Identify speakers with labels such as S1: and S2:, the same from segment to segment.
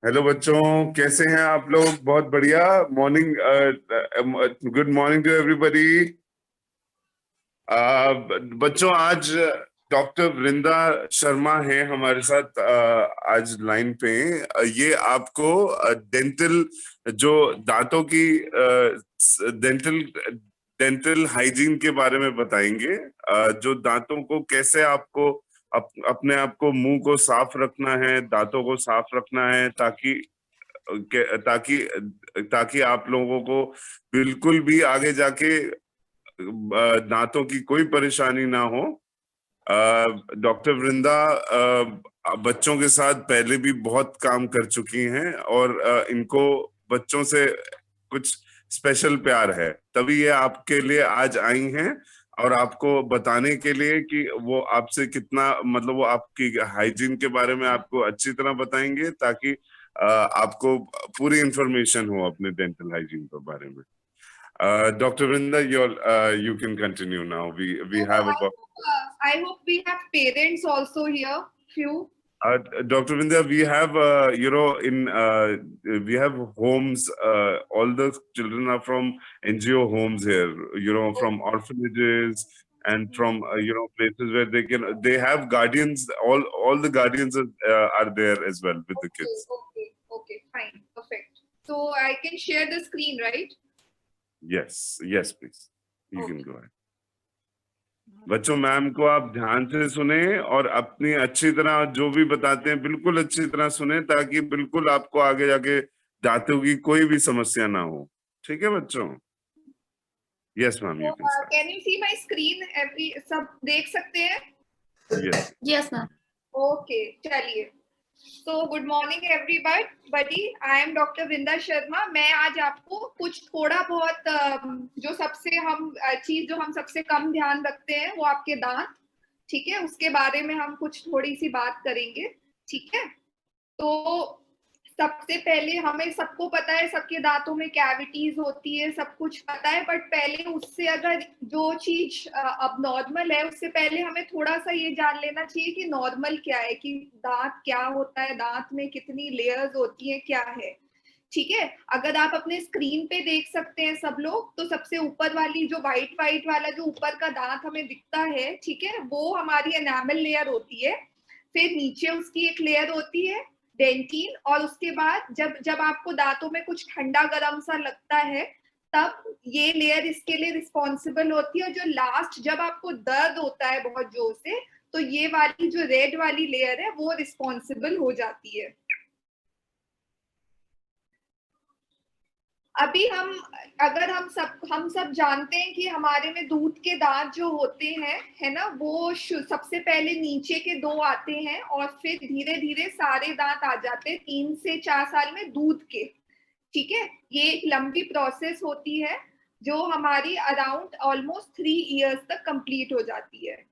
S1: Hello बच्चों, कैसे हैं आप लोग? बहुत बढ़िया। Morning, good morning to everybody. बच्चों, आज डॉक्टर वृंदा शर्मा है हमारे साथ आज लाइन पे। ये आपको डेंटल, जो दांतों की डेंटल डेंटल हाइजीन के बारे में बताएंगे। जो दांतों को कैसे आपको अपने आप को, मुंह को साफ रखना है, दांतों को साफ रखना है, ताकि ताकि ताकि आप लोगों को बिल्कुल भी आगे जाके दांतों की कोई परेशानी ना हो। डॉक्टर वृंदा बच्चों के साथ पहले भी बहुत काम कर चुकी हैं और इनको बच्चों से कुछ स्पेशल प्यार है, तभी ये आपके लिए आज आई हैं और आपको बताने के लिए कि वो आपसे कितना, मतलब वो आपकी हाइजीन के बारे में आपको अच्छी तरह बताएंगे, ताकि आपको पूरी इंफॉर्मेशन हो अपने डेंटल हाइजीन के बारे में। Dr. Vrinda, you can continue now. We have about.
S2: I hope we have parents also here. Few.
S1: Dr. Vrinda, we have we have homes. All the children are from NGO homes here. From orphanages and from places where they have guardians. All the guardians are there as well with the kids.
S2: Okay, fine, perfect. So I can share the screen, right?
S1: Yes, please. You can go ahead. बच्चों, ma'am को आप ध्यान से सुने और अपनी अच्छी तरह जो भी बताते हैं बिल्कुल अच्छी तरह सुने, ताकि बिल्कुल आपको आगे जाके दांतों की कोई भी समस्या ना हो। ठीक है बच्चों? Yes ma'am, you can start.
S2: Can you see my screen? सब देख सकते हैं?
S3: Yes ma'am.
S2: ओके, चलिए। So good morning everybody. I am Dr. Vrinda Sharma. मैं आज आपको कुछ थोड़ा बहुत जो हम सबसे कम ध्यान रखते हैं वो आपके दांत, ठीक है, उसके बारे में हम कुछ थोड़ी सी बात करेंगे। ठीक है, तो सबसे पहले हमें सबको पता है सबके दांतों में कैविटीज होती है, सब कुछ पता है, बट पहले उससे अगर जो चीज अब नॉर्मल है उससे पहले हमें थोड़ा सा ये जान लेना चाहिए कि नॉर्मल क्या है, कि दांत क्या होता है, दांत में कितनी लेयर्स होती है, क्या है। ठीक है, अगर आप अपने स्क्रीन पे देख सकते हैं सब लोग, तो सबसे ऊपर वाली जो व्हाइट वाला जो ऊपर का दांत हमें दिखता है, ठीक है, वो हमारी एनामल लेयर होती है। फिर नीचे उसकी एक लेयर होती है डेंटिन, और उसके बाद जब आपको दांतों में कुछ ठंडा गरम सा लगता है तब ये लेयर इसके लिए रिस्पॉन्सिबल होती है। और जो लास्ट जब आपको दर्द होता है बहुत जोर से, तो ये वाली जो रेड वाली लेयर है वो रिस्पॉन्सिबल हो जाती है। अभी हम सब जानते हैं कि हमारे में दूध के दांत जो होते हैं, है ना, वो सबसे पहले नीचे के 2 आते हैं और फिर धीरे धीरे सारे दांत आ जाते हैं 3 से 4 साल में दूध के। ठीक है, ये एक लंबी प्रोसेस होती है जो हमारी अराउंड ऑलमोस्ट 3 इयर्स तक कंप्लीट हो जाती है।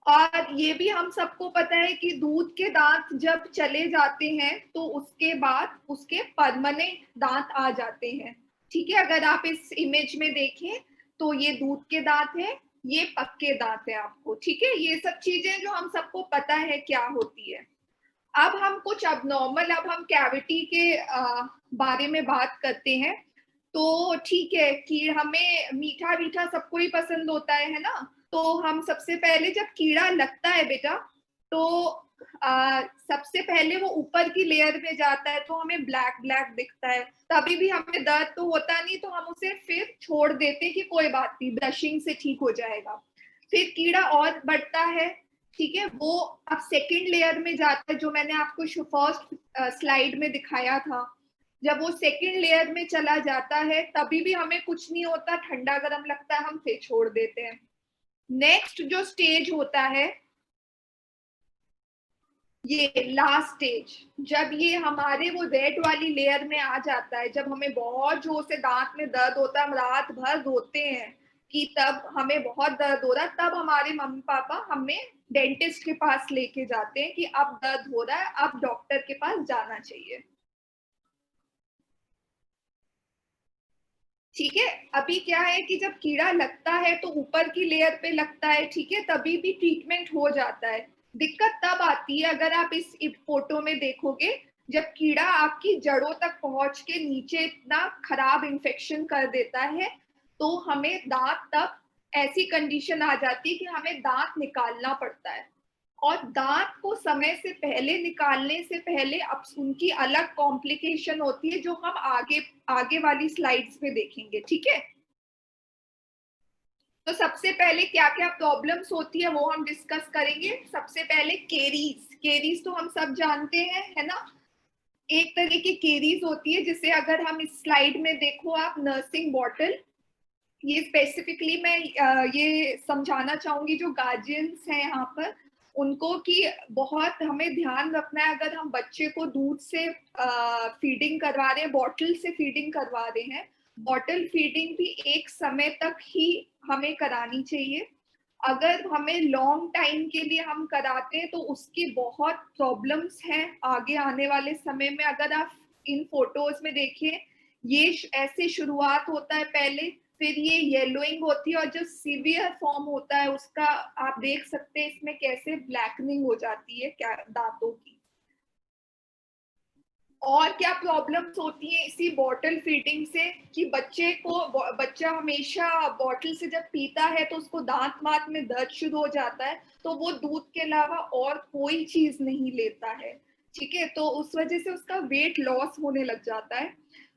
S2: और ये भी हम सबको पता है कि दूध के दांत जब चले जाते हैं तो उसके बाद उसके परमानेंट दांत आ जाते हैं। ठीक है, अगर आप इस इमेज में देखें तो ये दूध के दांत है, ये पक्के दांत है आपको। ठीक है, ये सब चीजें जो हम सबको पता है क्या होती है। अब हम कुछ अबनॉर्मल, अब हम कैविटी के बारे में बात करते हैं। तो ठीक है कि हमें मीठा सबको ही पसंद होता है ना, तो हम सबसे पहले जब कीड़ा लगता है बेटा, तो सबसे पहले वो ऊपर की लेयर में जाता है, तो हमें ब्लैक दिखता है, तभी भी हमें दर्द तो होता नहीं, तो हम उसे फिर छोड़ देते कि कोई बात नहीं, ब्रशिंग से ठीक हो जाएगा। फिर कीड़ा और बढ़ता है, ठीक है, वो अब सेकेंड लेयर में जाता है, जो मैंने आपको फर्स्ट स्लाइड में दिखाया था। जब वो सेकेंड लेयर में चला जाता है तभी भी हमें कुछ नहीं होता, ठंडा गरम लगता है, हम फिर छोड़ देते हैं। नेक्स्ट जो स्टेज होता है, ये लास्ट स्टेज, जब ये हमारे वो रेड वाली लेयर में आ जाता है, जब हमें बहुत जोर से दांत में दर्द होता है, हम रात भर रोते हैं कि तब हमें बहुत दर्द हो रहा है, तब हमारे मम्मी पापा हमें डेंटिस्ट के पास लेके जाते हैं कि अब दर्द हो रहा है, अब डॉक्टर के पास जाना चाहिए। ठीक है, अभी क्या है कि जब कीड़ा लगता है तो ऊपर की लेयर पे लगता है, ठीक है, तभी भी ट्रीटमेंट हो जाता है। दिक्कत तब आती है, अगर आप इस फोटो में देखोगे जब कीड़ा आपकी जड़ों तक पहुंच के नीचे इतना खराब इन्फेक्शन कर देता है तो हमें दांत तक ऐसी कंडीशन आ जाती है कि हमें दांत निकालना पड़ता है। और दांत को समय से पहले निकालने से पहले अब उनकी अलग कॉम्प्लिकेशन होती है जो हम आगे आगे वाली स्लाइड्स में देखेंगे, ठीक है। तो सबसे पहले क्या क्या प्रॉब्लम्स होती है वो हम डिस्कस करेंगे। सबसे पहले केरीज। केरीज तो हम सब जानते हैं, है ना। एक तरह की केरीज होती है जिसे अगर हम इस स्लाइड में देखो आप, नर्सिंग बॉटल। ये स्पेसिफिकली मैं ये समझाना चाहूंगी जो गार्जियंस हैं यहाँ पर उनको, कि बहुत हमें ध्यान रखना है अगर हम बच्चे को दूध से फीडिंग करवा रहे हैं, बॉटल से फीडिंग करवा रहे हैं। बॉटल फीडिंग भी एक समय तक ही हमें करानी चाहिए। अगर हमें लॉन्ग टाइम के लिए हम कराते हैं तो उसकी बहुत प्रॉब्लम्स हैं आगे आने वाले समय में। अगर आप इन फोटोज में देखिए, ये ऐसे शुरुआत होता है पहले, फिर ये येलोइंग होती है और जो सीवियर फॉर्म होता है उसका आप देख सकते हैं इसमें कैसे ब्लैकनिंग हो जाती है क्या दांतों की। और क्या प्रॉब्लम्स होती है इसी बॉटल फीडिंग से, कि बच्चा हमेशा बॉटल से जब पीता है तो उसको दांत मात में दर्द शुरू हो जाता है, तो वो दूध के अलावा और कोई चीज नहीं लेता है, ठीक है। तो उस वजह से उसका वेट लॉस होने लग जाता है।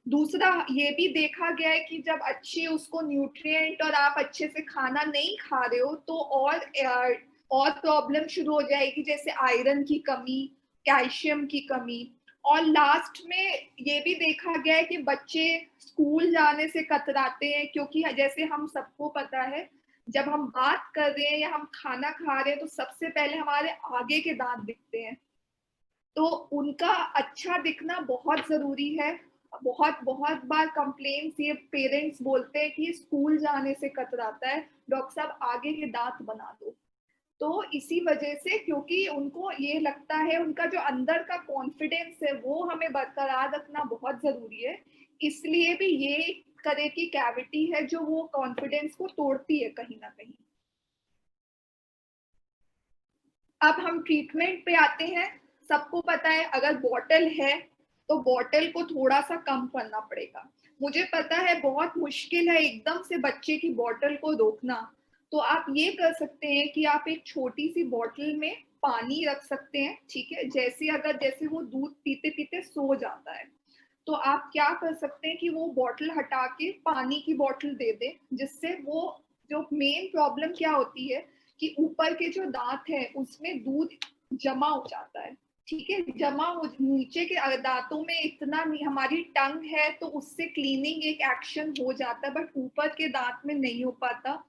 S2: दूसरा ये भी देखा गया है कि जब अच्छे उसको न्यूट्रिएंट और आप अच्छे से खाना नहीं खा रहे हो तो और प्रॉब्लम शुरू हो जाएगी, जैसे आयरन की कमी, कैल्शियम की कमी। और लास्ट में ये भी देखा गया है कि बच्चे स्कूल जाने से कतराते हैं, क्योंकि जैसे हम सबको पता है जब हम बात कर रहे हैं या हम खाना खा रहे हैं तो सबसे पहले हमारे आगे के दांत दिखते हैं, तो उनका अच्छा दिखना बहुत जरूरी है। बहुत बहुत बार कंप्लेंट्स ये पेरेंट्स बोलते हैं कि स्कूल जाने से कतराता है, डॉक्टर साहब आगे के दांत बना दो। तो इसी वजह से, क्योंकि उनको ये लगता है, उनका जो अंदर का कॉन्फिडेंस है वो हमें बरकरार रखना बहुत जरूरी है, इसलिए भी ये एक तरह की कैविटी है जो वो कॉन्फिडेंस को तोड़ती है कहीं ना कहीं। अब हम ट्रीटमेंट पे आते हैं। सबको पता है अगर बॉटल है तो बॉटल को थोड़ा सा कम करना पड़ेगा। मुझे पता है बहुत मुश्किल है एकदम से बच्चे की बॉटल को रोकना, तो आप ये कर सकते हैं कि आप एक छोटी सी बॉटल में पानी रख सकते हैं, ठीक है। जैसे वो दूध पीते पीते सो जाता है तो आप क्या कर सकते हैं कि वो बॉटल हटा के पानी की बॉटल दे दें, जिससे वो, जो मेन प्रॉब्लम क्या होती है कि ऊपर के जो दांत है उसमें दूध जमा हो जाता है, ठीक है। नीचे के दांतों में इतना नहीं, हमारी टंग है तो उससे क्लीनिंग एक एक्शन हो जाता है, बट ऊपर के दांत में नहीं हो पाता।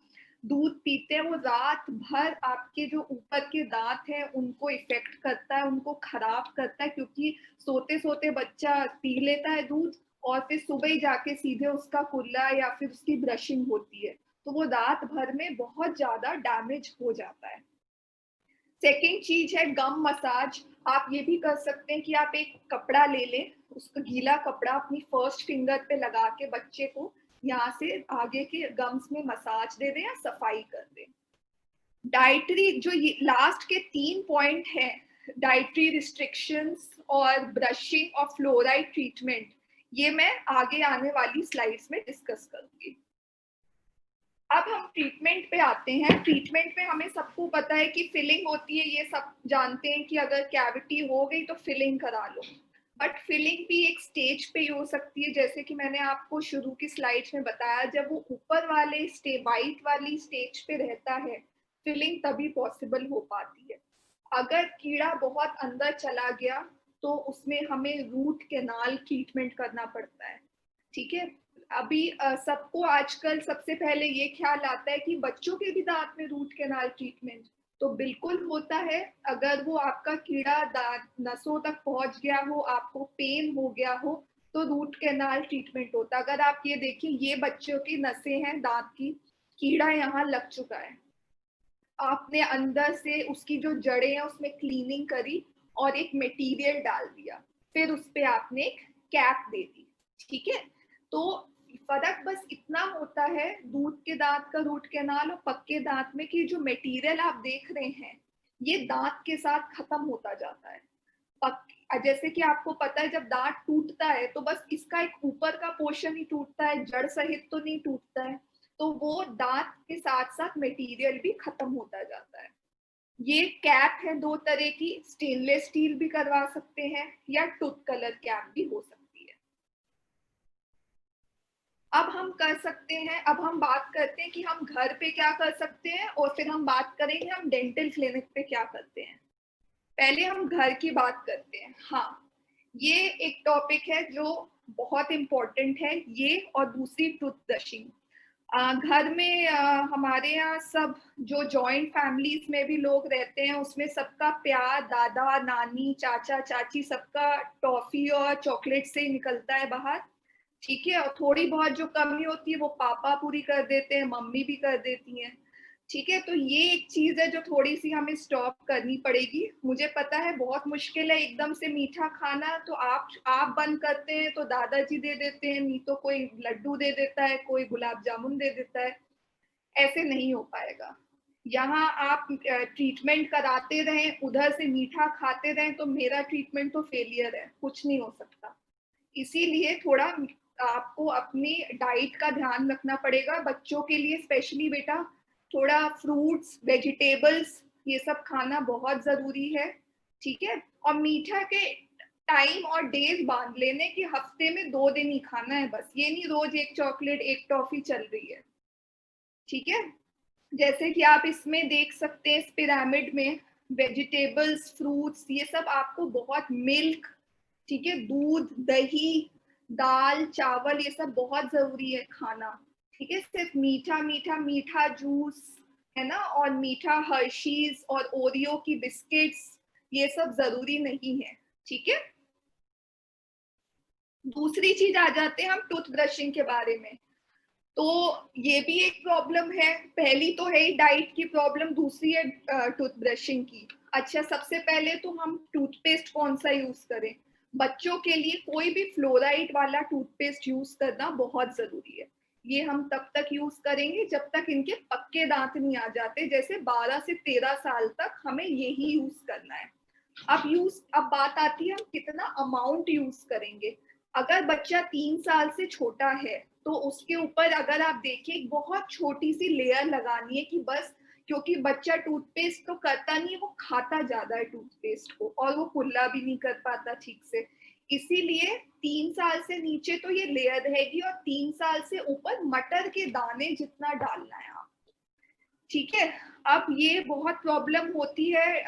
S2: दूध पीते हैं वो रात भर आपके जो ऊपर के दांत हैं उनको इफेक्ट करता है, उनको खराब करता है, क्योंकि सोते सोते बच्चा पी लेता है दूध और फिर सुबह ही जाके सीधे उसका कुल्ला या फिर उसकी ब्रशिंग होती है, तो वो रात भर में बहुत ज्यादा डैमेज हो जाता है। सेकेंड चीज है गम मसाज। आप ये भी कर सकते हैं कि आप एक कपड़ा ले लें, उसको गीला कपड़ा अपनी फर्स्ट फिंगर पे लगा के बच्चे को यहाँ से आगे के गम्स में मसाज दे दें या सफाई कर दें। डाइटरी, जो ये लास्ट के 3 पॉइंट हैं, डाइटरी रिस्ट्रिक्शंस और ब्रशिंग और फ्लोराइड ट्रीटमेंट, ये मैं आगे आने वाली स्लाइड्स में डिस्कस करूंगी। अब हम ट्रीटमेंट पे आते हैं। ट्रीटमेंट में हमें सबको पता है कि फिलिंग होती है, ये सब जानते हैं कि अगर कैविटी हो गई तो फिलिंग करा लो, बट फिलिंग भी एक स्टेज पे ही हो सकती है, जैसे कि मैंने आपको शुरू की स्लाइड्स में बताया, जब वो ऊपर वाले वाइट वाली स्टेज पे रहता है फिलिंग तभी पॉसिबल हो पाती है। अगर कीड़ा बहुत अंदर चला गया तो उसमें हमें रूट कैनाल ट्रीटमेंट करना पड़ता है, ठीक है। अभी सबको आजकल सबसे पहले ये ख्याल आता है कि बच्चों के भी दांत में रूट कैनाल ट्रीटमेंट, तो बिल्कुल होता है। अगर वो आपका कीड़ा दांत नसों तक पहुंच गया हो, आपको पेन हो गया हो, तो रूट कैनाल ट्रीटमेंट होता है। अगर आप ये देखिए, ये बच्चों की नसें हैं दांत की, कीड़ा यहाँ लग चुका है, आपने अंदर से उसकी जो जड़ें हैं उसमें क्लीनिंग करी और एक मटेरियल डाल दिया, फिर उस पे आपने एक कैप दे दी, ठीक है। तो फर्क बस इतना होता है दूध के दांत का रूट कैनाल और पक्के दांत में, कि जो मटेरियल आप देख रहे हैं ये दांत के साथ खत्म होता जाता है। जैसे कि आपको पता है जब दांत टूटता है तो बस इसका एक ऊपर का पोर्शन ही टूटता है, जड़ सहित तो नहीं टूटता है। तो वो दांत के साथ साथ मटेरियल भी खत्म होता जाता है। ये कैप है दो तरह की, स्टेनलेस स्टील भी करवा सकते हैं या टूथ कलर कैप भी हो सकती है। अब हम कर सकते हैं, अब हम बात करते हैं कि हम घर पे क्या कर सकते हैं और फिर हम बात करेंगे हम डेंटल क्लिनिक पे क्या करते हैं। पहले हम घर की बात करते हैं। हाँ, ये एक टॉपिक है जो बहुत इम्पोर्टेंट है, ये और दूसरी टूथ ब्रशिंग। घर में हमारे यहाँ सब जो जॉइंट फैमिलीज में भी लोग रहते हैं उसमें सबका प्यार दादा नानी चाचा चाची सबका टॉफी और चॉकलेट से ही निकलता है बाहर, ठीक है। और थोड़ी बहुत जो कमी होती है वो पापा पूरी कर देते हैं, मम्मी भी कर देती हैं, ठीक है। तो ये एक चीज है जो थोड़ी सी हमें स्टॉप करनी पड़ेगी। मुझे पता है बहुत मुश्किल है एकदम से मीठा खाना, तो आप बंद करते हैं तो दादाजी दे देते हैं, नहीं तो कोई लड्डू दे देता है, कोई गुलाब जामुन दे देता है। ऐसे नहीं हो पाएगा। यहाँ आप ट्रीटमेंट कराते रहें, उधर से मीठा खाते रहें, तो मेरा ट्रीटमेंट तो फेलियर है, कुछ नहीं हो सकता। इसीलिए थोड़ा आपको अपनी डाइट का ध्यान रखना पड़ेगा। बच्चों के लिए स्पेशली बेटा थोड़ा फ्रूट्स वेजिटेबल्स ये सब खाना बहुत जरूरी है, ठीक है। और मीठा के टाइम और डेज बांध लेने कि हफ्ते में 2 दिन ही खाना है बस, ये नहीं रोज एक चॉकलेट एक टॉफी चल रही है, ठीक है। जैसे कि आप इसमें देख सकते हैं इस पिरामिड में वेजिटेबल्स फ्रूट्स ये सब आपको बहुत, मिल्क, ठीक है, दूध दही दाल चावल ये सब बहुत जरूरी है खाना, ठीक है। सिर्फ मीठा मीठा मीठा जूस है ना, और मीठा हर्शीज और ओरियो की बिस्किट्स ये सब जरूरी नहीं है, ठीक है। दूसरी चीज आ जाते हैं हम टूथ ब्रशिंग के बारे में। तो ये भी एक प्रॉब्लम है, पहली तो है ही डाइट की प्रॉब्लम, दूसरी है टूथ ब्रशिंग की। अच्छा, सबसे पहले तो हम टूथपेस्ट कौन सा यूज करें। बच्चों के लिए कोई भी फ्लोराइड वाला टूथपेस्ट यूज करना बहुत जरूरी है। ये हम तब तक यूज करेंगे जब तक इनके पक्के दांत नहीं आ जाते, जैसे 12 से 13 साल तक हमें यही यूज करना है। अब बात आती है हम कितना अमाउंट यूज करेंगे। अगर बच्चा 3 साल से छोटा है तो उसके ऊपर अगर आप देखिए बहुत छोटी सी लेयर लगानी है कि बस, क्योंकि बच्चा टूथपेस्ट तो करता नहीं है, वो खाता ज्यादा है टूथपेस्ट को और वो कुल्ला भी नहीं कर पाता ठीक से। इसीलिए 3 साल से नीचे तो ये लेयर रहेगी और 3 साल से ऊपर मटर के दाने जितना डालना है आप, ठीक है। अब ये बहुत प्रॉब्लम होती है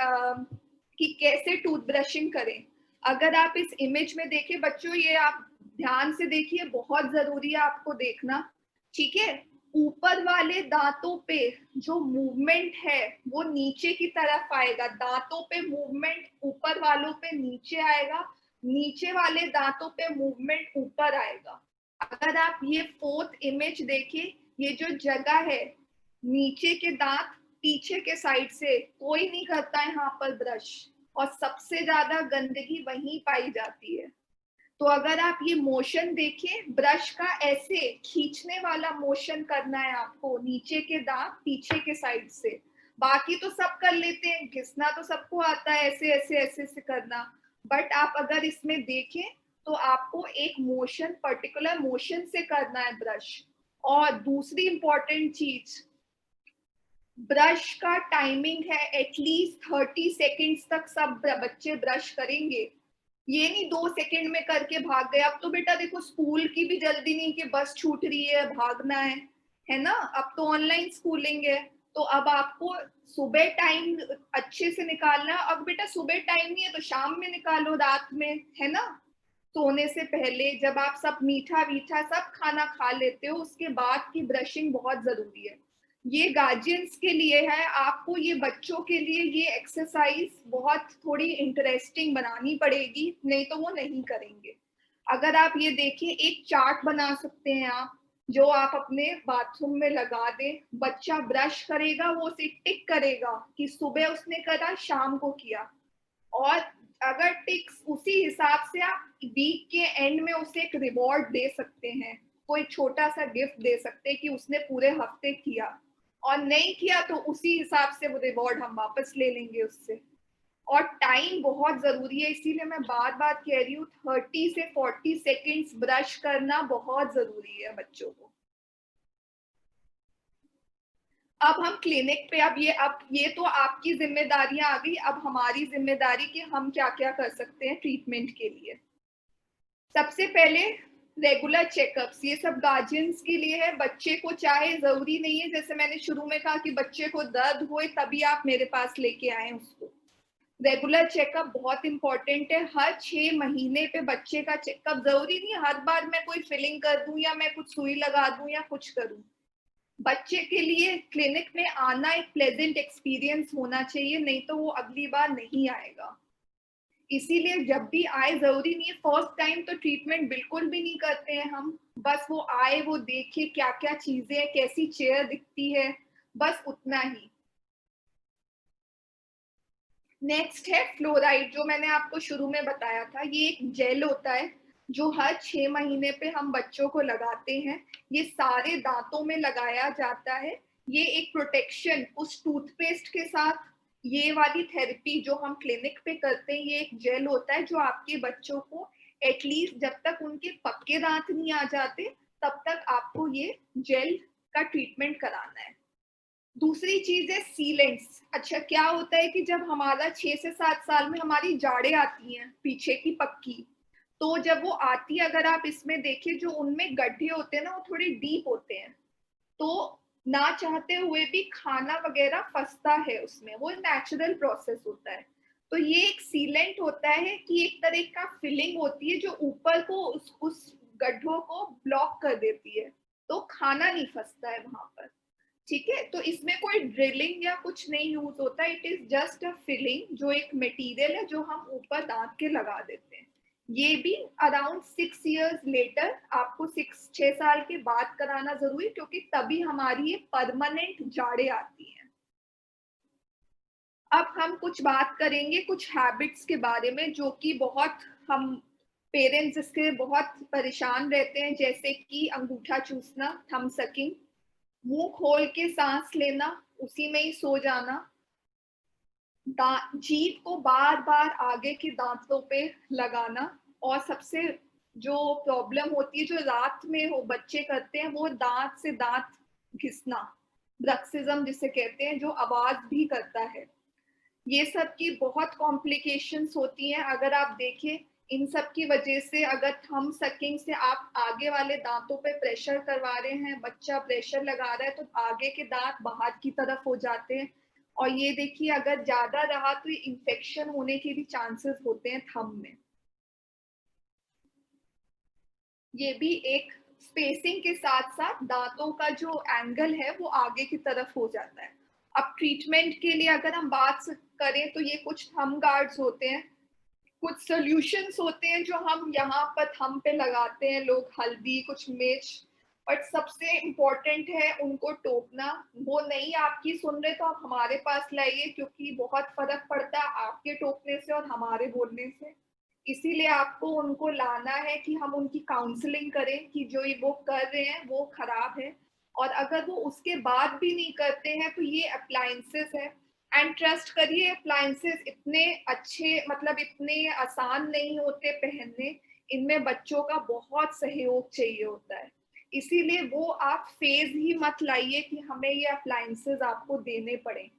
S2: कि कैसे टूथ ब्रशिंग करें। अगर आप इस इमेज में देखें बच्चों, ये आप ध्यान से देखिए, बहुत जरूरी है आपको देखना, ठीक है। ऊपर वाले दांतों पे जो मूवमेंट है वो नीचे की तरफ आएगा, दांतों पे मूवमेंट ऊपर वालों पे नीचे आएगा, नीचे वाले दांतों पे मूवमेंट ऊपर आएगा। अगर आप ये 4th इमेज देखिए, ये जो जगह है नीचे के दांत पीछे के साइड से कोई नहीं करता है यहाँ पर ब्रश, और सबसे ज्यादा गंदगी वहीं पाई जाती है। तो अगर आप ये मोशन देखिए, ब्रश का ऐसे खींचने वाला मोशन करना है आपको, नीचे के दांत पीछे के साइड से। बाकी तो सब कर लेते हैं, घिसना तो सबको आता है, ऐसे ऐसे ऐसे से करना। बट आप अगर इसमें देखें तो आपको एक मोशन, पर्टिकुलर मोशन से करना है ब्रश। और दूसरी इंपॉर्टेंट चीज, ब्रश का टाइमिंग है एटलीस्ट 30 सेकेंड्स तक सब बच्चे ब्रश करेंगे। ये नहीं 2 सेकेंड में करके भाग गए। अब तो बेटा देखो स्कूल की भी जल्दी नहीं कि बस छूट रही है भागना है ना। अब तो ऑनलाइन स्कूलिंग है, तो अब आपको सुबह टाइम अच्छे से निकालना। अब बेटा सुबह टाइम नहीं है तो शाम में निकालो, रात में, है ना, सोने से पहले जब आप सब मीठा वीठा सब खाना खा लेते हो उसके बाद की ब्रशिंग बहुत जरूरी है। ये गार्जियंस के लिए है, आपको ये बच्चों के लिए ये एक्सरसाइज बहुत थोड़ी इंटरेस्टिंग बनानी पड़ेगी, नहीं तो वो नहीं करेंगे। अगर आप ये देखिए, एक चार्ट बना सकते हैं आप जो आप अपने बाथरूम में लगा दें। बच्चा ब्रश करेगा वो उसे टिक करेगा कि सुबह उसने करा शाम को किया, और अगर टिक्स उसी हिसाब से आप वीक के एंड में उसे एक रिवॉर्ड दे सकते हैं, कोई छोटा सा गिफ्ट दे सकते हैं कि उसने पूरे हफ्ते किया, और नहीं किया तो उसी हिसाब से वो रिवॉर्ड हम वापस ले लेंगे उससे। और टाइम बहुत जरूरी है, इसीलिए मैं बार बार कह रही हूँ 30 से 40 सेकेंड्स ब्रश करना बहुत जरूरी है बच्चों को। अब हम क्लिनिक पे, अब ये तो आपकी जिम्मेदारियां आ गई, अब हमारी जिम्मेदारी कि हम क्या क्या कर सकते हैं ट्रीटमेंट के लिए। सबसे पहले रेगुलर चेकअप्स, ये सब गार्जियंस के लिए है। बच्चे को चाहे जरूरी नहीं है, जैसे मैंने शुरू में कहा कि बच्चे को दर्द होए तभी आप मेरे पास लेके आए उसको। रेगुलर चेकअप बहुत इंपॉर्टेंट है। हर 6 महीने पे बच्चे का चेकअप, जरूरी नहीं हर बार मैं कोई फिलिंग कर दूं या मैं कुछ सुई लगा दूं या कुछ करूं। बच्चे के लिए क्लिनिक में आना एक प्लेजेंट एक्सपीरियंस होना चाहिए, नहीं तो वो अगली बार नहीं आएगा। इसीलिए जब भी आए, जरूरी नहीं है फर्स्ट टाइम तो ट्रीटमेंट बिल्कुल भी नहीं करते हैं हम, बस वो आए, वो देखे क्या क्या चीजें हैं, कैसी चेयर दिखती है, बस उतना ही। नेक्स्ट है फ्लोराइड, जो मैंने आपको शुरू में बताया था। ये एक जेल होता है जो हर 6 महीने पे हम बच्चों को लगाते हैं। ये सारे दांतों में लगाया जाता है। ये एक प्रोटेक्शन उस टूथपेस्ट के साथ, ये वाली थेरेपी जो हम क्लिनिक पे करते हैं, ये एक जेल होता है जो आपके बच्चों को एटलीस्ट जब तक उनके पक्के दांत नहीं आ जाते तब तक आपको ये जेल का ट्रीटमेंट कराना है। दूसरी चीज है सीलेंट्स। अच्छा, क्या होता है कि जब हमारा 6 से 7 साल में हमारी जाड़ें आती हैं पीछे की पक्की, तो जब वो आती है, अगर आप इसमें देखिए जो उनमें गड्ढे होते हैं ना, वो थोड़े डीप होते हैं, तो ना चाहते हुए भी खाना वगैरह फंसता है उसमें, वो नेचुरल प्रोसेस होता है। तो ये एक सीलेंट होता है कि एक तरह का फिलिंग होती है जो ऊपर को उस गड्ढों को ब्लॉक कर देती है, तो खाना नहीं फंसता है वहां पर। ठीक है, तो इसमें कोई ड्रिलिंग या कुछ नहीं यूज होता, it is just a filling, जो एक मटेरियल है जो हम ऊपर दांत के लगा देते हैं। ये भी अराउंड 6 इयर्स लेटर, आपको 6 साल के बाद कराना जरूरी, क्योंकि तभी हमारी ये परमानेंट जाड़ें आती हैं। अब हम कुछ बात करेंगे कुछ हैबिट्स के बारे में जो कि बहुत, हम पेरेंट्स इसके बहुत परेशान रहते हैं, जैसे कि अंगूठा चूसना, थंब सकिंग, मुंह खोल के सांस लेना, उसी में ही सो जाना, जीभ को बार बार आगे के दांतों पे लगाना, और सबसे जो प्रॉब्लम होती है जो रात में हो बच्चे करते हैं, वो दांत से दांत घिसना, ब्रक्सिज्म जिसे कहते हैं, जो आवाज भी करता है। ये सब की बहुत कॉम्प्लिकेशंस होती हैं। अगर आप देखें, इन सब की वजह से, अगर थंब सकिंग से आप आगे वाले दांतों पे प्रेशर करवा रहे हैं, बच्चा प्रेशर लगा रहा है, तो आगे के दांत बाहर की तरफ हो जाते हैं, और ये देखिए अगर ज्यादा रहा तो इन्फेक्शन होने के भी चांसेस होते हैं थंब में। ये भी एक स्पेसिंग के साथ साथ दांतों का जो एंगल है वो आगे की तरफ हो जाता है। अब ट्रीटमेंट के लिए अगर हम बात करें तो ये कुछ थंब गार्ड्स होते हैं, कुछ सॉल्यूशंस होते हैं जो हम यहाँ पर थंब पे लगाते हैं लोग, हल्दी, कुछ मिर्च, बट सबसे इम्पोर्टेंट है उनको टोकना। वो नहीं आपकी सुन रहे तो आप हमारे पास लाइए, क्योंकि बहुत फर्क पड़ता है आपके टोकने से और हमारे बोलने से। इसीलिए आपको उनको लाना है कि हम उनकी काउंसलिंग करें कि जो ये वो कर रहे हैं वो खराब है, और अगर वो उसके बाद भी नहीं करते हैं तो ये अप्लायंसेस है। एंड ट्रस्ट करिए, अप्लायंसेस इतने अच्छे, मतलब इतने आसान नहीं होते पहनने, इनमें बच्चों का बहुत सहयोग चाहिए होता है। इसीलिए वो आप फेज ही मत लाइए कि हमें ये अप्लायंसेस आपको देने पड़े।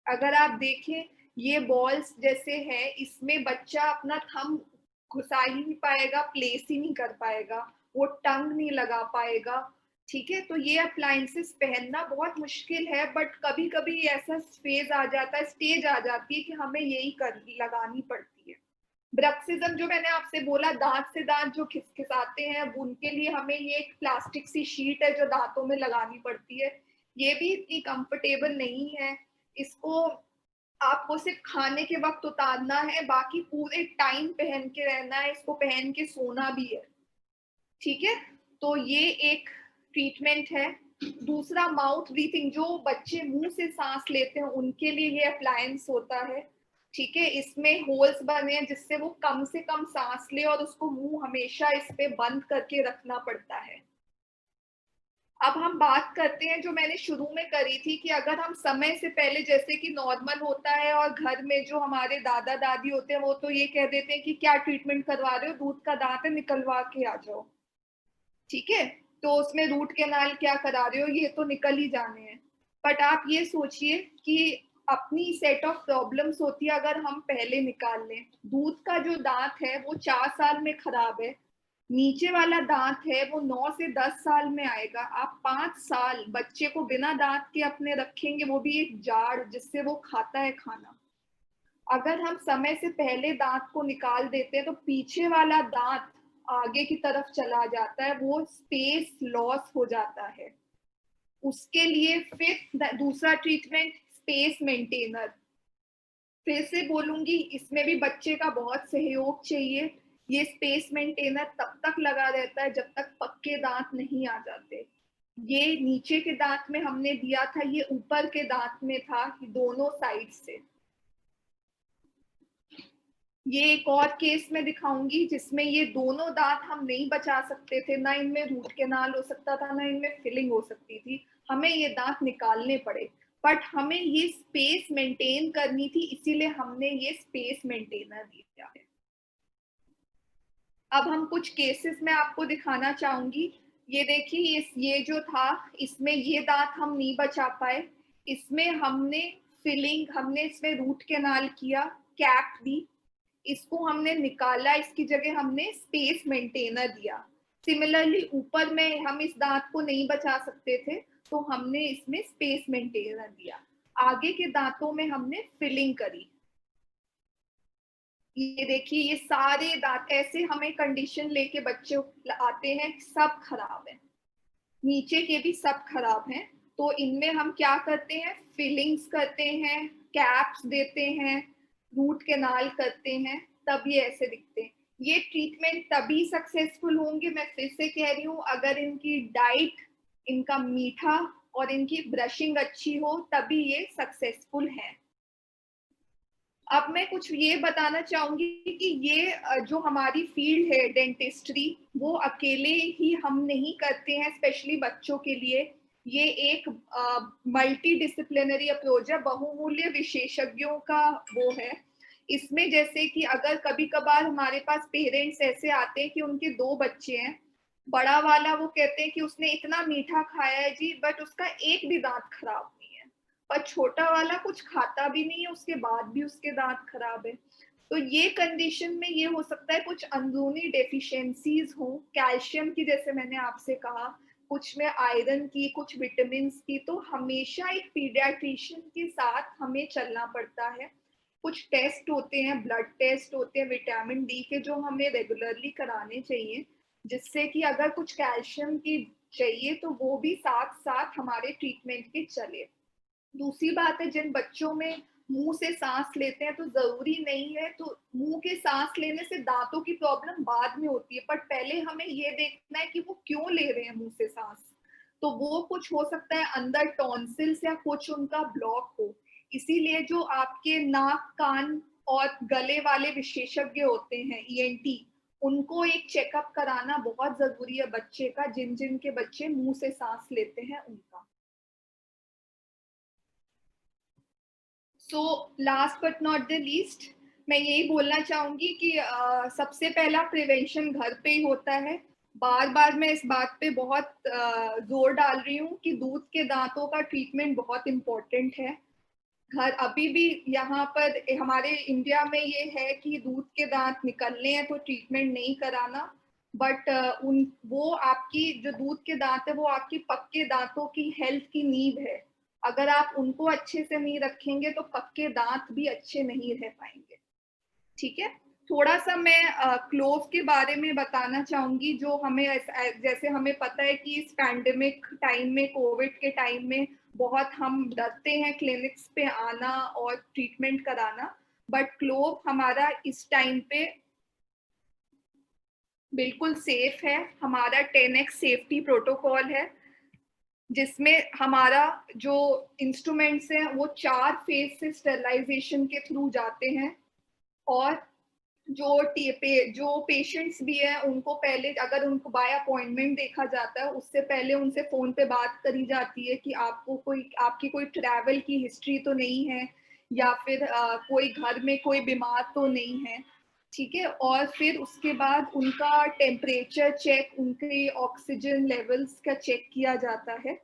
S2: अगर आप देखें, ये बॉल्स जैसे है, इसमें बच्चा अपना थंब घुसा ही नहीं पाएगा, प्लेस ही नहीं कर पाएगा, वो टंग नहीं लगा पाएगा। ठीक है, तो ये अप्लायंसेस पहनना बहुत मुश्किल है, बट कभी कभी ऐसा फेज आ जाता है, स्टेज आ जाती है कि हमें यही कर लगानी पड़ती है। ब्रक्सिज्म जो मैंने आपसे बोला, दांत से दांत जो खिसखिसाते हैं, उनके लिए हमें ये एक प्लास्टिक सी शीट है जो दांतों में लगानी पड़ती है। ये भी इतनी कंफर्टेबल नहीं है। इसको आपको सिर्फ खाने के वक्त उतारना है, बाकी पूरे टाइम पहन के रहना है, इसको पहन के सोना भी है। ठीक है, तो ये एक ट्रीटमेंट है। दूसरा माउथ ब्रीथिंग, जो बच्चे मुंह से सांस लेते हैं उनके लिए ये अप्लायंस होता है। ठीक है, इसमें होल्स बने हैं जिससे वो कम से कम सांस ले, और उसको मुंह हमेशा इस पे बंद करके रखना पड़ता है। अब हम बात करते हैं जो मैंने शुरू में करी थी कि अगर हम समय से पहले, जैसे कि नॉर्मल होता है और घर में जो हमारे दादा दादी होते हैं वो तो ये कह देते हैं कि क्या ट्रीटमेंट करवा रहे हो, दूध का दांत है निकलवा के आ जाओ, ठीक है, तो उसमें रूट कैनाल क्या करा रहे हो, ये तो निकल ही जाने हैं। बट आप ये सोचिए कि अपनी सेट ऑफ प्रॉब्लम्स होती है अगर हम पहले निकाल लें। दूध का जो दांत है वो 4 साल में खराब है, नीचे वाला दांत है वो 9 से 10 साल में आएगा। आप 5 साल बच्चे को बिना दांत के अपने रखेंगे, वो भी एक जाड़ जिससे वो खाता है खाना। अगर हम समय से पहले दांत को निकाल देते हैं तो पीछे वाला दांत आगे की तरफ चला जाता है, वो स्पेस लॉस हो जाता है। उसके लिए फिर दूसरा ट्रीटमेंट स्पेस मेंटेनर। फिर से बोलूंगी, इसमें भी बच्चे का बहुत सहयोग चाहिए। ये स्पेस मेंटेनर तब तक लगा रहता है जब तक पक्के दांत नहीं आ जाते। ये नीचे के दांत में हमने दिया था, ये ऊपर के दांत में था, दोनों साइड से। ये एक और केस में दिखाऊंगी जिसमें ये दोनों दांत हम नहीं बचा सकते थे, ना इनमें रूट कैनाल हो सकता था, ना इनमें फिलिंग हो सकती थी, हमें ये दांत निकालने पड़े। बट हमें ये स्पेस मेंटेन करनी थी, इसीलिए हमने ये स्पेस मेंटेनर दिया है। अब हम कुछ केसेस में आपको दिखाना चाहूंगी। ये देखिए, ये जो था इसमें ये दांत हम नहीं बचा पाए, इसमें हमने फिलिंग, हमने इसमें रूट कैनाल किया, कैप दी, इसको हमने निकाला, इसकी जगह हमने स्पेस मेंटेनर दिया। सिमिलरली ऊपर में हम इस दांत को नहीं बचा सकते थे तो हमने इसमें स्पेस मेंटेनर दिया। आगे के दांतों में हमने फिलिंग करी। ये देखिए, ये सारे दांत ऐसे हमें कंडीशन लेके बच्चे आते हैं, सब खराब है, नीचे के भी सब खराब हैं। तो इनमें हम क्या करते हैं, फिलिंग्स करते हैं, कैप्स देते हैं, रूट कैनाल करते हैं, तब ये ऐसे दिखते हैं। ये ट्रीटमेंट तभी सक्सेसफुल होंगे, मैं फिर से कह रही हूँ, अगर इनकी डाइट, इनका मीठा और इनकी ब्रशिंग अच्छी हो, तभी ये सक्सेसफुल है। अब मैं कुछ ये बताना चाहूंगी कि ये जो हमारी फील्ड है डेंटिस्ट्री, वो अकेले ही हम नहीं करते हैं, स्पेशली बच्चों के लिए। ये एक मल्टी डिसिप्लिनरी अप्रोच है, बहुमूल्य विशेषज्ञों का वो है। इसमें जैसे कि अगर कभी कभार हमारे पास पेरेंट्स ऐसे आते हैं कि उनके 2 बच्चे हैं, बड़ा वाला वो कहते हैं कि उसने इतना मीठा खाया है जी, बट उसका एक भी दांत खराब नहीं है, और छोटा वाला कुछ खाता भी नहीं है, उसके बाद भी उसके दांत खराब है। तो ये कंडीशन में ये हो सकता है कुछ अंदरूनी डेफिशिएंसीज हो, कैल्शियम की, जैसे मैंने आपसे कहा, कुछ में आयरन की, कुछ विटामिन की। तो हमेशा एक पीडियाट्रिशियन के साथ हमें चलना पड़ता है। कुछ टेस्ट होते हैं, ब्लड टेस्ट होते हैं विटामिन डी के, जो हमें रेगुलरली कराने चाहिए, जिससे कि अगर कुछ कैल्शियम की चाहिए तो वो भी साथ साथ हमारे ट्रीटमेंट के चले। दूसरी बात है, जिन बच्चों में मुंह से सांस लेते हैं, तो जरूरी नहीं है, तो मुंह के सांस लेने से दांतों की प्रॉब्लम बाद में होती है, पर पहले हमें ये देखना है कि वो क्यों ले रहे हैं मुंह से सांस। तो वो कुछ हो सकता है अंदर टॉन्सिल्स या कुछ उनका ब्लॉक हो। इसीलिए जो आपके नाक, कान और गले वाले विशेषज्ञ होते हैं, ईएनटी, उनको एक चेकअप कराना बहुत जरूरी है बच्चे का, जिन जिन के बच्चे मुंह से सांस लेते हैं उनका। So last but not the least, मैं यही बोलना चाहूंगी कि सबसे पहला प्रिवेंशन घर पे ही होता है। बार बार मैं इस बात पे बहुत जोर डाल रही हूँ कि दूध के दांतों का ट्रीटमेंट बहुत इम्पोर्टेंट है। घर अभी भी यहाँ पर हमारे इंडिया में ये है कि दूध के दांत निकलने हैं तो ट्रीटमेंट नहीं कराना, बट उन वो आपकी जो दूध के दांत है वो आपकी पक्के दांतों की हेल्थ की नींव है। अगर आप उनको अच्छे से नहीं रखेंगे तो पक्के दांत भी अच्छे नहीं रह पाएंगे। ठीक है, थोड़ा सा मैं क्लोव के बारे में बताना चाहूंगी। जो हमें जैसे हमें पता है कि इस पैंडेमिक टाइम में, कोविड के टाइम में बहुत हम डरते हैं क्लिनिक्स पे आना और ट्रीटमेंट कराना, बट क्लोव हमारा इस टाइम पे बिल्कुल सेफ है। हमारा 10x सेफ्टी प्रोटोकॉल है, जिसमें हमारा जो इंस्ट्रूमेंट्स हैं वो 4 फेज से स्टेरलाइजेशन के थ्रू जाते हैं, और जो पेशेंट्स भी हैं उनको पहले अगर उनको बाय अपॉइंटमेंट देखा जाता है, उससे पहले उनसे फोन पे बात करी जाती है कि आपकी कोई ट्रैवल की हिस्ट्री तो नहीं है, या फिर कोई घर में कोई बीमार तो नहीं है, ठीक है। और फिर उसके बाद उनका टेम्परेचर चेक, उनके ऑक्सीजन लेवल्स का चेक किया जाता है।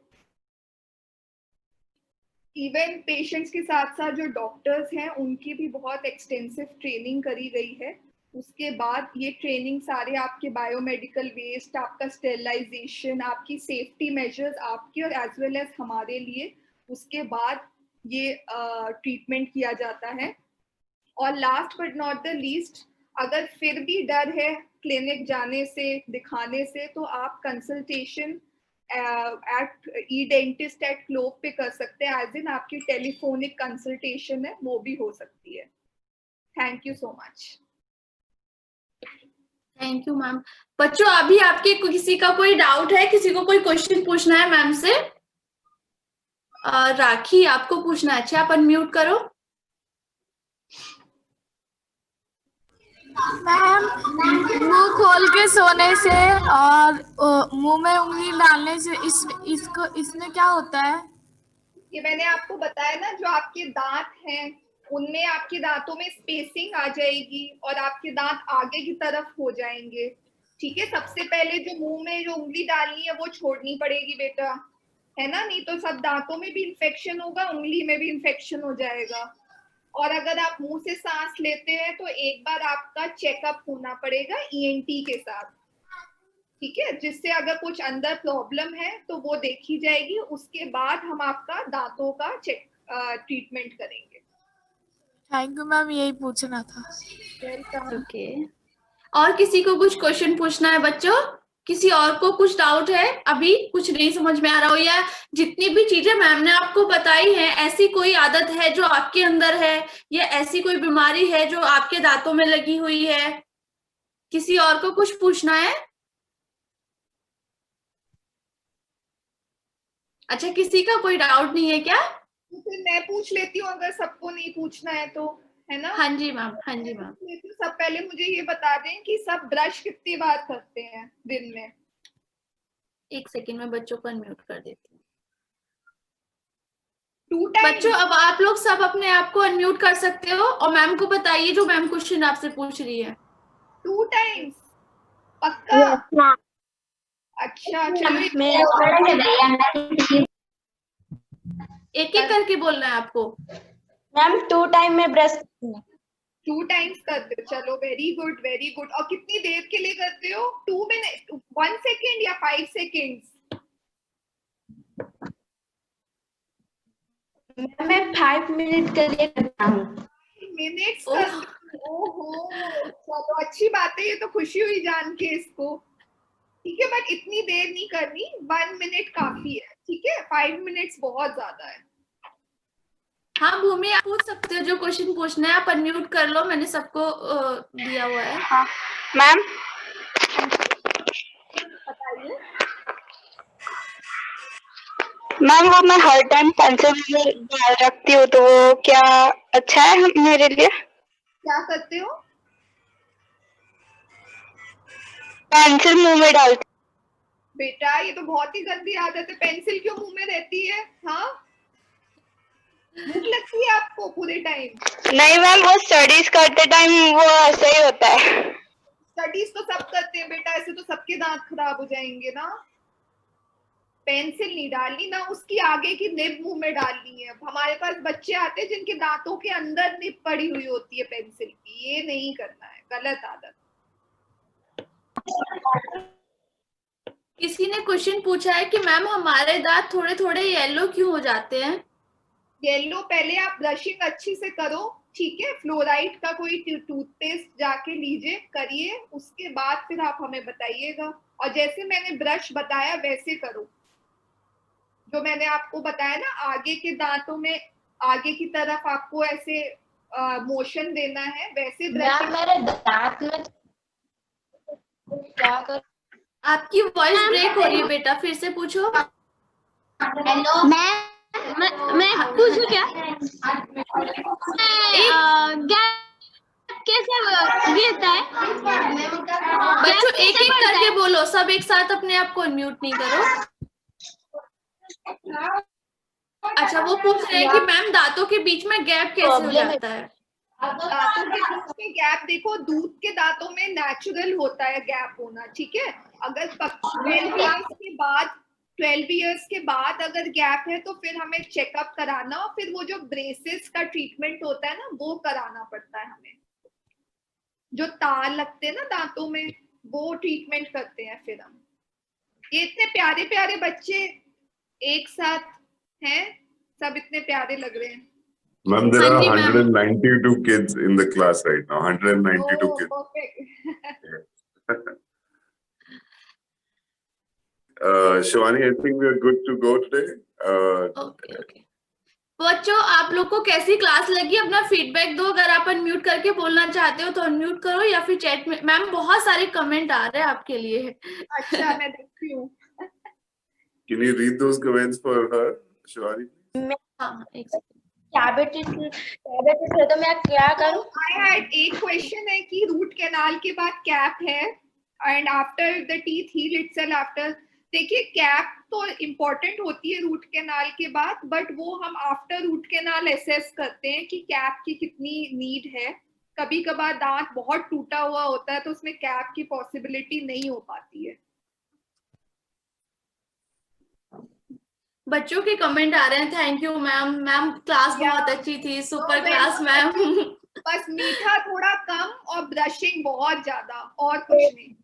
S2: इवन पेशेंट्स के साथ साथ जो डॉक्टर्स हैं उनकी भी बहुत एक्सटेंसिव ट्रेनिंग करी गई है। उसके बाद ये ट्रेनिंग सारे आपके बायोमेडिकल वेस्ट, आपका स्टेरिलाइजेशन, आपकी सेफ्टी मेजर्स आपके और एज वेल एज हमारे लिए, उसके बाद ये ट्रीटमेंट किया जाता है। और last but not the least, अगर फिर भी डर है क्लिनिक जाने से, दिखाने से, तो आप कंसल्टेशन एट ई डेंटिस्ट एट क्लोव पे कर सकते हैं, एज इन आपकी टेलीफोनिक कंसल्टेशन है वो भी हो सकती है। Thank you so much.
S3: Thank you ma'am. बच्चों अभी आपके किसी का कोई डाउट है, किसी को कोई क्वेश्चन पूछना है मैम से? राखी आपको पूछना है, अच्छा आप अनम्यूट करो।
S4: मैम, मुंह खोल के सोने से और मुंह में उंगली डालने से इसमें क्या होता है?
S2: ये मैंने आपको बताया ना, जो आपके दांत हैं उनमें आपके दांतों में स्पेसिंग आ जाएगी और आपके दांत आगे की तरफ हो जाएंगे, ठीक है। सबसे पहले जो मुंह में जो उंगली डालनी है वो छोड़नी पड़ेगी बेटा, है ना, नहीं तो सब दांतों में भी इन्फेक्शन होगा, उंगली में भी इन्फेक्शन हो जाएगा। और अगर आप मुंह से सांस लेते हैं तो एक बार आपका चेकअप होना पड़ेगा ईएनटी के साथ, ठीक है, जिससे अगर कुछ अंदर प्रॉब्लम है तो वो देखी जाएगी। उसके बाद हम आपका दांतों का ट्रीटमेंट करेंगे।
S4: थैंक यू मैम, यही पूछना था।
S3: ओके, और किसी को कुछ क्वेश्चन पूछना है बच्चों? किसी और को कुछ डाउट है, अभी कुछ नहीं समझ में आ रहा हो, या जितनी भी चीजें मैम ने आपको बताई हैं, ऐसी कोई आदत है जो आपके अंदर है, या ऐसी कोई बीमारी है जो आपके दांतों में लगी हुई है? किसी और को कुछ पूछना है? अच्छा, किसी का कोई डाउट नहीं है क्या?
S2: तो फिर मैं पूछ लेती हूँ अगर सबको नहीं पूछना है तो, है ना।
S3: हाँ जी मैम, हाँ जी मैम।
S2: सब पहले मुझे ये बता दें कि सब ब्रश कितनी बार करते हैं दिन में?
S3: एक सेकंड में बच्चों को अनम्यूट कर देती हूँ।
S2: 2 टाइम्स।
S3: बच्चों अब आप लोग सब अपने आप को अनम्यूट कर सकते हो और मैम को बताइए जो मैम क्वेश्चन आपसे पूछ रही है।
S2: 2 टाइम्स पक्का? अच्छा चलो,
S3: एक एक करके बोलना है आपको।
S5: मैम 2 टाइम में ब्रश
S2: 2 टाइम्स करते हो, चलो वेरी गुड वेरी गुड। और कितनी देर के लिए करते हो? 2 मिनट, 1 सेकेंड या 5 सेकेंड्स?
S5: मैं 5 मिनट के लिए करता हूँ।
S2: मिनट्स करते हो? ओहो, चलो अच्छी बात है, ये तो खुशी हुई जान के इसको, ठीक है। बट इतनी देर नहीं करनी, 1 मिनट काफी है, ठीक है, 5 मिनट्स बहुत ज्यादा है।
S3: हाँ भूमि, आप पूछ सकते हो जो क्वेश्चन पूछना है, आप अनम्यूट कर लो, मैंने सबको दिया हुआ है।
S6: हाँ मैम,
S2: बताइए।
S6: मैम वो मैं हर टाइम पेंसिल डाल रखती हूँ, तो वो क्या अच्छा है मेरे लिए?
S2: क्या करते हो?
S6: पेंसिल मुंह में डालती।
S2: बेटा ये तो बहुत ही गंदी आदत है, पेंसिल क्यों मुंह में रहती है? हाँ, भूख लगती है आपको पूरे टाइम?
S6: नहीं मैम, वो स्टडीज करते टाइम वो ऐसा ही होता है।
S2: स्टडीज तो सब करते हैं बेटा, ऐसे तो सबके दांत खराब हो जाएंगे ना। पेंसिल नहीं डालनी ना, उसकी आगे की निब मुंह में डालनी है। हमारे पास बच्चे आते हैं जिनके दांतों के अंदर निब पड़ी हुई होती है पेंसिल की, ये नहीं करना है, गलत आदत।
S3: किसी ने क्वेश्चन पूछा है कि मैम हमारे दांत थोड़े थोड़े येलो क्यों हो जाते हैं?
S2: येलो, पहले आप ब्रशिंग अच्छी से करो, ठीक है, फ्लोराइड का कोई टूथपेस्ट जाके लीजिए, करिए, उसके बाद फिर आप हमें बताइएगा। और जैसे मैंने ब्रश बताया वैसे करो, जो मैंने आपको बताया ना, आगे के दांतों में आगे की तरफ आपको ऐसे मोशन देना है, वैसे ब्रशिंग।
S5: मेरे दांत में क्या कर?
S3: आपकी वॉइस ब्रेक हो रही है बेटा, फिर से पूछो।
S5: हेलो मैं पूछूं क्या? गैप लेता है?
S3: बच्चों एक एक करके बोलो, सब एक साथ अपने आप को अनम्यूट नहीं करो। अच्छा, वो पूछ रहे हैं कि मैम दांतों के बीच में गैप कैसे हो जाता है?
S2: दांतों के बीच में गैप देखो, दूध के दांतों में नेचुरल होता है गैप होना, ठीक है। अगर 12 इयर्स के बाद अगर गैप है तो फिर हमें चेकअप कराना, और फिर वो जो ब्रेसेस का ट्रीटमेंट होता है ना वो कराना पड़ता है हमें। जो तार लगते हैं ना दांतों में, वो ट्रीटमेंट करते हैं फिर हम। ये इतने प्यारे प्यारे बच्चे एक साथ हैं, सब इतने प्यारे लग रहे हैं।
S1: Ma'am, there are
S3: ਹਾਂਜੀ, ma'am.
S1: 192 kids in the class right now. 192
S2: Oh,
S1: kids.
S2: perfect.
S1: Shivani, I think we are good to go today.
S3: Okay okay. बच्चों आप लोग को कैसी क्लास लगी, अपना फीडबैक दो। अगर आप अनम्यूट करके बोलना चाहते हो तो अनम्यूट करो, या फिर चैट में। मैम बहुत सारे कमेंट आ रहे हैं आपके लिए।
S2: अच्छा, मैं देखती हूँ।
S1: Can you read those comments for her, Shivani?
S3: हाँ, एक सेकंड।
S5: डायबिटीज है तो मैं क्या करूं?
S2: एक क्वेश्चन है कि रूट कैनाल के बाद कैप है and after the teeth heal itself after. देखिए कैप तो इम्पोर्टेंट होती है रूट कैनाल के बाद, बट वो हम आफ्टर रूट कैनाल एसेस करते हैं कि कैप की कितनी नीड है। कभी कभार दांत बहुत टूटा हुआ होता है तो उसमें कैप की पॉसिबिलिटी नहीं हो पाती है।
S3: बच्चों के कमेंट आ रहे हैं, thank you ma'am. Ma'am class बहुत अच्छी थी, सुपर क्लास मैम।
S2: बस मीठा थोड़ा कम और ब्रशिंग बहुत ज्यादा, और कुछ नहीं।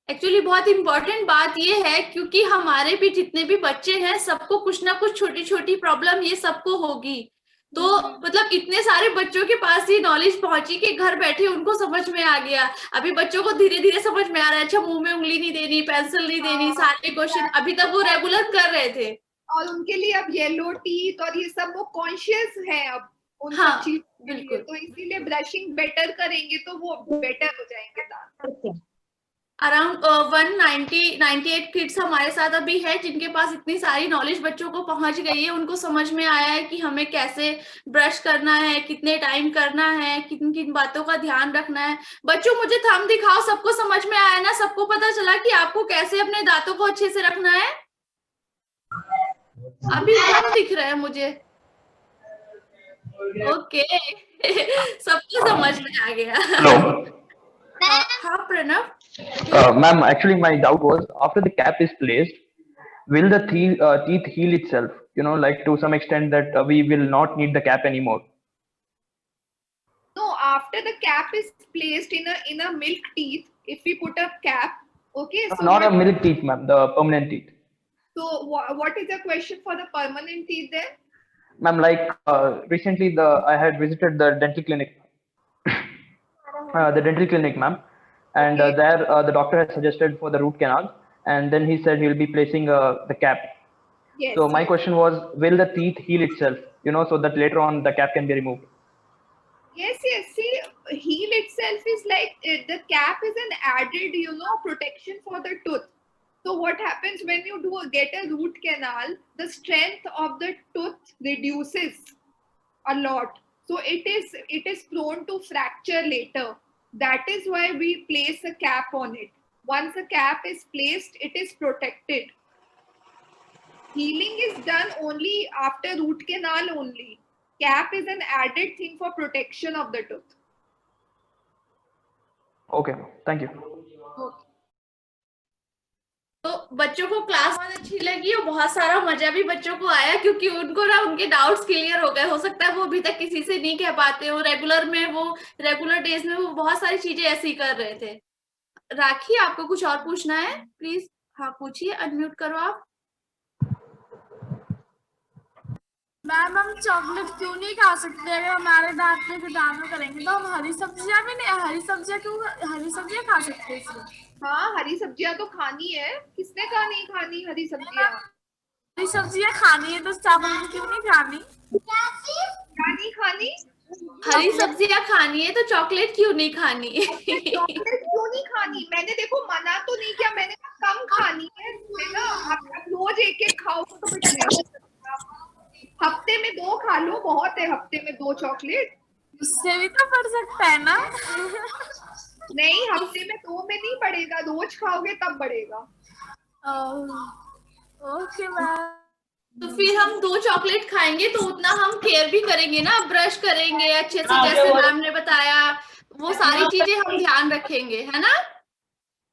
S3: एक्चुअली बहुत इंपॉर्टेंट बात ये है, क्योंकि हमारे भी जितने भी बच्चे हैं सबको कुछ ना कुछ छोटी छोटी प्रॉब्लम ये सबको होगी। तो मतलब इतने सारे बच्चों के पास ये नॉलेज पहुंची कि घर बैठे उनको समझ में आ गया। अभी बच्चों को धीरे धीरे समझ में आ रहा है, अच्छा मुंह में उंगली नहीं देनी, पेंसिल नहीं देनी, सारे क्वेश्चन अभी तक वो रेगुलर कर रहे थे।
S2: और उनके लिए अब येलो टीथ और ये सब वो कॉन्शियस है अब उन
S3: हाँ,
S2: सब चीज के लिए,
S3: बिल्कुल।
S2: तो इसीलिए ब्रशिंग बेटर करेंगे तो वो बेटर हो जाएंगे दांत।
S3: अराउंड 198 किड्स हमारे साथ अभी है जिनके पास इतनी सारी नॉलेज बच्चों को पहुंच गई है। उनको समझ में आया है कि हमें कैसे ब्रश करना है, कितने टाइम करना है, किन किन बातों का ध्यान रखना है। बच्चों मुझे थंब दिखाओ, सबको समझ में आया ना? सबको पता चला कि आपको कैसे अपने दांतों को अच्छे से रखना है? अभी थंब दिख रहा है मुझे। ओके। सबको समझ में आ गया।
S7: Hello.
S3: हाँ Pranav.
S7: Ma'am, actually my doubt was, after the cap is placed, will the teeth heal itself? You know, like to some extent that we will not need the cap anymore.
S2: No, after the cap is placed in a milk teeth, if we put a cap, okay. So
S7: Not a milk teeth, ma'am, the permanent teeth.
S2: So what is the question for the permanent teeth then?
S7: Ma'am, like recently I had visited the dental clinic. The dental clinic, ma'am, and
S2: Okay.
S7: there the doctor had suggested for the root canal, and then he said he will be placing the cap.
S2: Yes.
S7: So my question was, will the teeth heal itself? You know, so that later on the cap can be removed.
S2: Yes. See, heel itself is like the cap is an added, protection for the tooth. So what happens when you get a root canal, the strength of the tooth reduces a lot. So it is prone to fracture later. That is why we place a cap on it. Once a cap is placed, it is protected. Healing is done only after root canal only. Cap is an added thing for protection of the tooth.
S7: Okay, thank you.
S2: Okay.
S3: तो बच्चों को class बहुत अच्छी लगी और बहुत सारा मजा भी बच्चों को आया, क्योंकि उनको ना उनके डाउट्स क्लियर हो गए। हो सकता है वो अभी तक किसी से नहीं कह पाते हो, रेगुलर डेज में वो बहुत सारी चीजें ऐसे ही कर रहे थे। राखी, आपको कुछ और पूछना है? प्लीज हाँ पूछिए, अनम्यूट करो आप।
S4: मैम हम चॉकलेट क्यों नहीं खा सकते? अगर हमारे दांत में कीटाणु करेंगे तो हम हरी सब्जियां खा सकते हैं इसमें।
S2: हाँ, हरी सब्जियां तो खानी है। किसने कहा नहीं खानी हरी सब्जियां?
S4: हरी सब्जियां खानी है तो चावल क्यों नहीं खानी?
S2: क्या नहीं खानी?
S3: हरी सब्जियां खानी है तो चॉकलेट क्यों नहीं खानी?
S2: चॉकलेट क्यों नहीं खानी? मैंने देखो मना तो नहीं किया, मैंने कहा कम खानी है ना। आप रोज एक खाओ तो कुछ नहीं। हफ्ते में 2 खा लो, बहुत है हफ्ते में 2 चॉकलेट।
S4: उससे भी तो पढ़ सकता है ना।
S2: नहीं, हफ्ते में 2 में नहीं बढ़ेगा, रोज खाओगे तब बढ़ेगा।
S4: Okay ma'am.
S3: तो फिर हम 2 चॉकलेट खाएंगे तो उतना हम केयर भी करेंगे ना, ब्रश करेंगे अच्छे से जैसे मैम ने बताया, वो सारी चीजें हम ध्यान रखेंगे, है ना।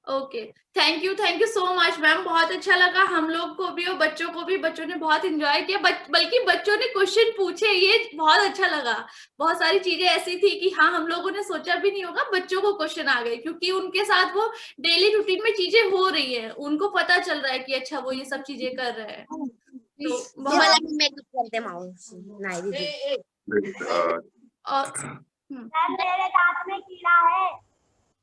S3: Okay, thank you so much ma'am, बहुत अच्छा लगा हम लोग को भी और बच्चों को भी, बच्चों ने बहुत एंजॉय किया, बल्कि बच्चों ने क्वेश्चन पूछे, ये बहुत अच्छा लगा। बहुत सारी चीजें ऐसी थी कि हाँ हम लोगों ने सोचा भी नहीं होगा, बच्चों को क्वेश्चन आ गए क्योंकि उनके साथ वो डेली रूटीन में चीजें हो रही है, उनको पता चल रहा है कि अच्छा वो ये सब चीजें कर रहे हैं। तो बहुत
S5: मेकअप करते माउस नहीं दीदी।
S3: और
S5: मेरे दांत में कीड़ा है।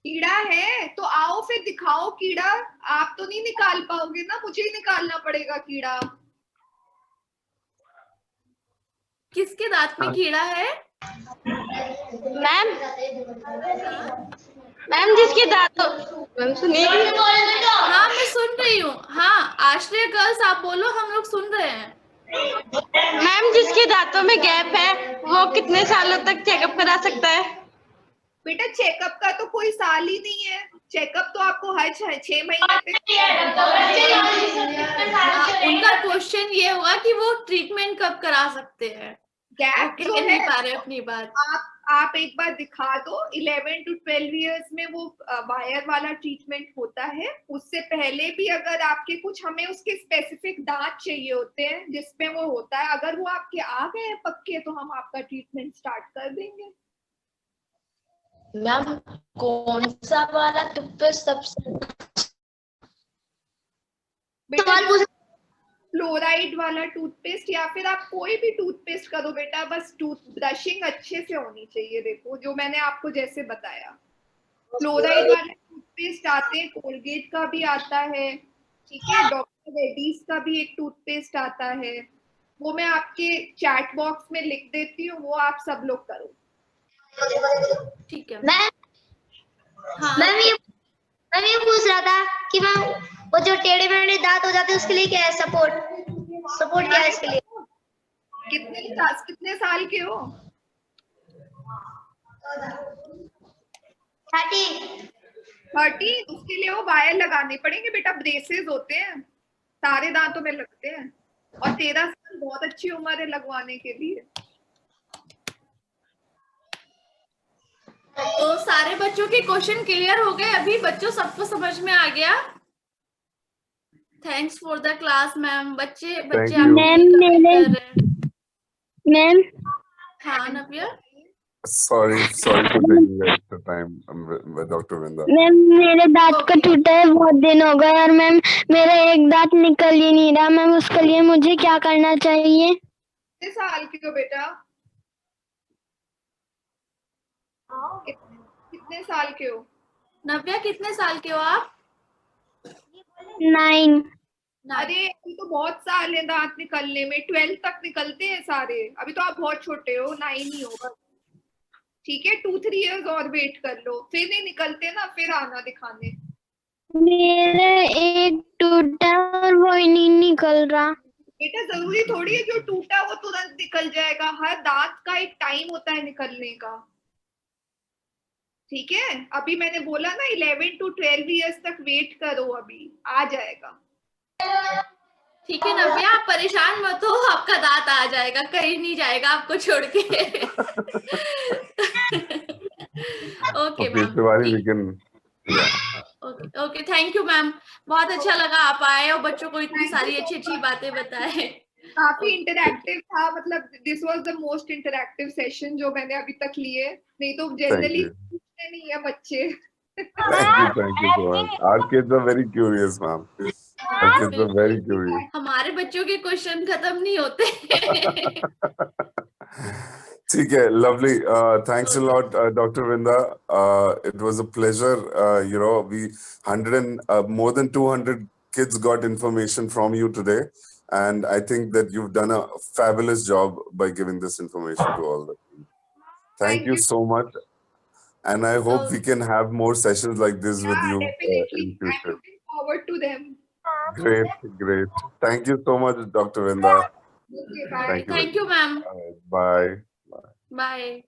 S2: कीड़ा है तो आओ फिर दिखाओ कीड़ा। आप तो नहीं निकाल पाओगे ना, मुझे ही निकालना पड़ेगा कीड़ा।
S3: किसके दांत में कीड़ा है?
S5: मैम मैम जिसके दांतों मैम सुनिए।
S3: हाँ मैं सुन रही हूँ। हाँ आश्रय गर्ल्स आप बोलो, हम लोग सुन रहे हैं।
S5: मैम जिसके दांतों में गैप है वो कितने सालों तक चेकअप करा सकता है?
S2: बेटा चेकअप का तो कोई साल ही नहीं है, चेकअप तो आपको हर 6 महीने पे।
S3: उनका क्वेश्चन ये हुआ कि वो ट्रीटमेंट कब करा सकते हैं,
S2: गैप
S3: वो
S2: जो
S3: कह नहीं
S2: है
S3: पा रहे अपनी बात।
S2: आप एक बार दिखा दो। 11 to 12 इयर्स में वो वायर वाला ट्रीटमेंट होता है। उससे पहले भी अगर आपके कुछ, हमें उसके स्पेसिफिक दांत चाहिए होते हैं जिसमें वो होता है, अगर वो आपके आ गए हैं पक्के तो हम आपका ट्रीटमेंट स्टार्ट कर देंगे।
S5: मैम कौन सा वाला टूथपेस्ट सबसे
S2: फ्लोराइड वाला टूथपेस्ट या फिर आप कोई भी टूथपेस्ट करो बेटा, बस टूथ ब्रशिंग अच्छे से होनी चाहिए। देखो जो मैंने आपको जैसे बताया, फ्लोराइड वाले टूथपेस्ट आते हैं, कोलगेट का भी आता है, ठीक है, डॉक्टर रेड्डीज का भी एक टूथपेस्ट आता है, वो मैं आपके चैट बॉक्स में लिख देती हूँ, वो आप सब लोग करो।
S3: ठीक है
S8: मैम
S3: हाँ
S8: मैं ये पूछ रहा था कि मैम वो जो टेढ़े मेढ़े दांत हो जाते हैं उसके लिए क्या है सपोर्ट क्या है इसके लिए?
S2: कितने साल के हो? 30। उसके लिए वो वायर लगाने पड़ेंगे बेटा, ब्रेसेस होते हैं, सारे दांतों में लगते हैं, और 13 साल बहुत अच्छी उम्र है लगवाने के लिए।
S3: तो सारे बच्चों के क्वेश्चन क्लियर हो गए अभी, बच्चों सबको समझ में आ गया? Thanks for the class ma'am. बच्चे
S6: मैम
S3: हाँ नव्या,
S1: Sorry for taking extra time, Dr. Vrinda.
S6: Ma'am मेरे दांत का टूटा है, बहुत दिन हो गए और मैम मेरा एक दांत निकल ही नहीं रहा। मैम उसके लिए मुझे क्या करना चाहिए?
S2: कितने साल के हो बेटा? कितने साल के हो?
S3: नव्या कितने साल के हो आप?
S6: 9।
S2: अरे अभी तो बहुत साल है दांत निकलने में, 12 तक निकलते हैं सारे, अभी तो आप बहुत छोटे हो, 9 ही होगा, ठीक है। 2-3 इयर्स और वेट कर लो, फिर नहीं निकलते ना फिर आना दिखाने।
S6: मेरा एक टूटा और वो ही नहीं निकल रहा।
S2: बेटा जरूरी थोड़ी है जो टूटा वो तुरंत निकल जाएगा, हर दांत का एक टाइम होता है निकलने का, ठीक है। अभी मैंने बोला ना 11 to 12 इयर्स तक वेट करो, अभी आ जाएगा।
S3: ठीक है नव्या, आप परेशान मत हो, आपका दांत आ जाएगा, कहीं नहीं जाएगा आपको छोड़ के। Okay ma'am, okay thank you ma'am, बहुत अच्छा लगा आप आए और बच्चों को इतनी सारी अच्छी अच्छी बातें बताए।
S2: काफी इंटरैक्टिव था, मतलब this was the most interactive session जो मैंने अभी तक लिए, नहीं तो जनरली पूछते नहीं है बच्चे।
S1: Thank you so much. Our kids are very curious, ma'am. Our kids are very curious.
S3: हमारे बच्चों के क्वेश्चन खत्म नहीं होते।
S1: ठीक है, lovely. Thanks a lot, Dr. Vrinda. It was a pleasure. More than 200 kids got information from you today, and I think that you've done a fabulous job by giving this information to all of them. Thank you so much. And I hope we can have more sessions like this with you
S2: definitely.
S1: in future.
S2: I'm looking forward to them.
S1: Great. Thank you so much, Dr. Vrinda.
S2: Okay, bye.
S3: Thank you, ma'am.
S1: Bye.
S3: Bye.